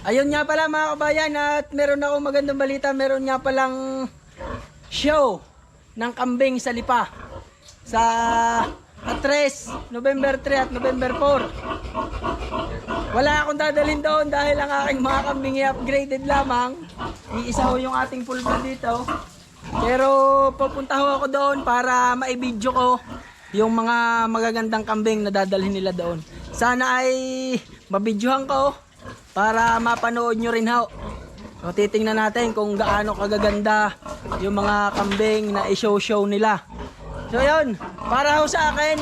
Ayun nga pala mga kabayan, at meron akong magandang balita. Meron nga palang show ng kambing sa Lipa sa November 3 at November 4. Wala akong dadalhin doon dahil ang aking mga kambing i-upgraded lamang. Iisa ho yung ating full blood dito. Pero pupunta ho ako doon para maibidyo ko yung mga magagandang kambing na dadalhin nila doon. Sana ay mabidyohan ko para mapanood nyo rin ho. So titingnan natin kung gaano kagaganda yung mga kambing na i-show nila. So yun, para ho sa akin,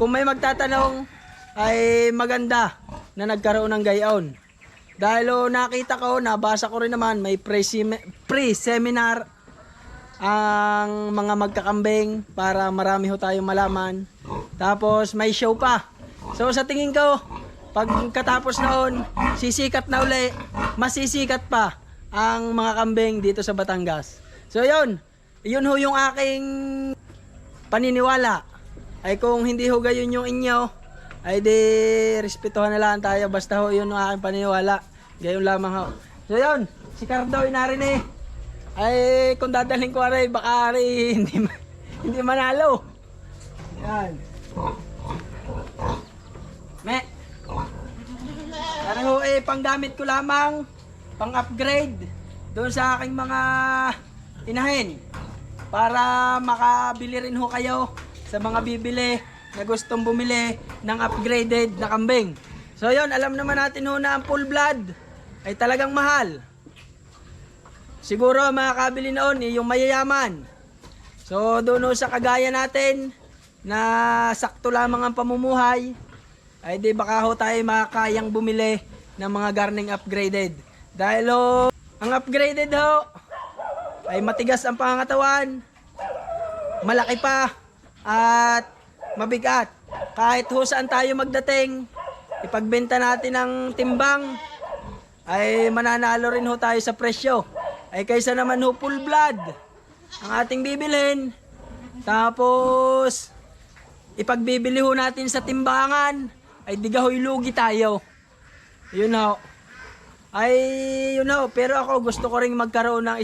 kung may magtatanong, ay maganda na nagkaroon ng gayon. Dahil nakita ko, nabasa ko rin naman, may pre-seminar ang mga magkakambing para marami ho tayong malaman. Tapos may show pa. So sa tingin ko, pagkatapos noon, sisikat na uli, masisikat pa ang mga kambing dito sa Batangas. So yun ho yung aking paniniwala. Ay kung hindi ho gayon yung inyo, ay di respetuhan na lang tayo. Basta ho yun ang aking paniniwala. Gayon lamang ho. So yun, si Cardo inari ay kung dadalhin ko aray, baka aray hindi manalo. Yan. Ano panggamit ko lamang, pang-upgrade doon sa aking mga inahin para makabili rin ho kayo sa mga bibili na gustong bumili ng upgraded na kambing. So yun, alam naman natin ho na ang full blood ay talagang mahal. Siguro makakabili noon yung mayayaman. So doon ho sa kagaya natin na sakto lamang ang pamumuhay, ay di baka ho tayo makakayang bumili ng mga garning upgraded. Dahil ho, ang upgraded ho ay matigas ang pangangatawan, malaki pa at mabigat. Kahit ho saan tayo magdating, ipagbenta natin ng timbang, ay mananalo rin ho tayo sa presyo. Ay kaysa naman ho full blood ang ating bibilhin, tapos ipagbibili ho natin sa timbangan, ay di gahoy lugi tayo. Yun ho. Pero ako gusto ko ring magkaroon ng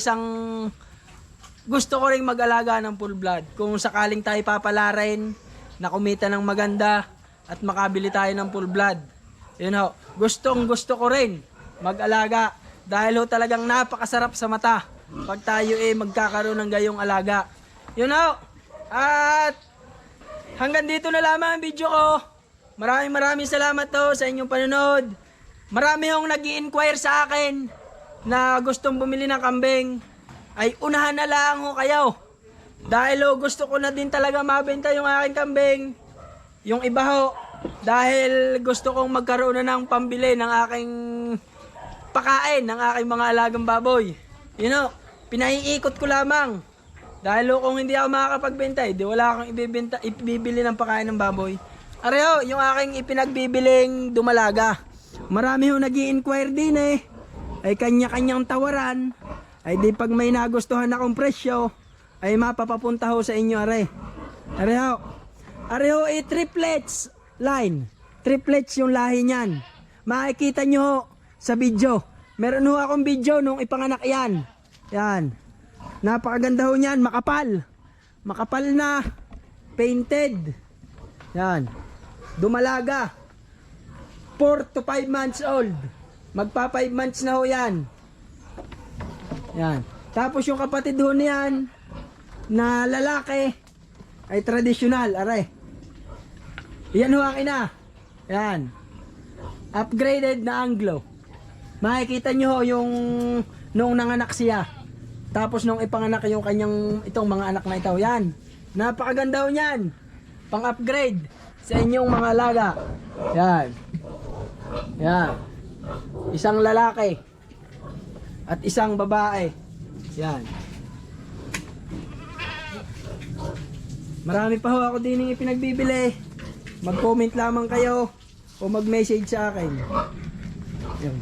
gusto ko ring mag-alaga ng full blood. Kung sakaling tayo papalarin na kumita ng maganda at makabili tayo ng full blood. Yun ho. Gusto ko rin mag-alaga dahil ho talagang napakasarap sa mata pag tayo magkakaroon ng gayong alaga. Yun ho. At hanggang dito na lamang ang video ko. Maraming salamat to sa inyong panonood. Marami hong nag-i-inquire sa akin na gustong bumili ng kambing. Ay unahan na lang ho kayo. Dahil gusto ko na din talaga mabenta yung aking kambing. Yung iba ho, dahil gusto kong magkaroon na ng pambili ng aking pakain, ng aking mga alagang baboy. Pinaiikot ko lamang. Dahil kung hindi ako makakapagbenta, di wala akong ibibili ng pakain ng baboy. Areho, yung aking ipinagbibiling dumalaga. Marami ho nag-i-inquire din ay kanya-kanyang tawaran. Ay di pag may nagustuhan akong presyo, ay mapapapunta ho sa inyo Areho triplets line. Triplets yung lahi niyan. Makikita nyo ho sa video. Meron ho akong video nung ipanganak yan. Yan. Napakaganda ho niyan, makapal. Makapal na, painted. Yan. Dumalaga. 4 to 5 months old. Magpa 5 months na ho yan. Yan. Tapos yung kapatid ho niyan na lalaki ay traditional, Yan ho ang ina. Yan. Upgraded na Anglo. Makikita nyo ho yung nung nanganak siya. Tapos nung ipanganak yung itong mga anak na ito. Yan. Napakaganda ho niyan. Pang-upgrade sa inyong mga alaga. Yan. Yan. Isang lalaki at isang babae. Yan. Marami pa ho ako din yung ipinagbibili. Mag-comment lamang kayo o mag-message sa akin. Yan.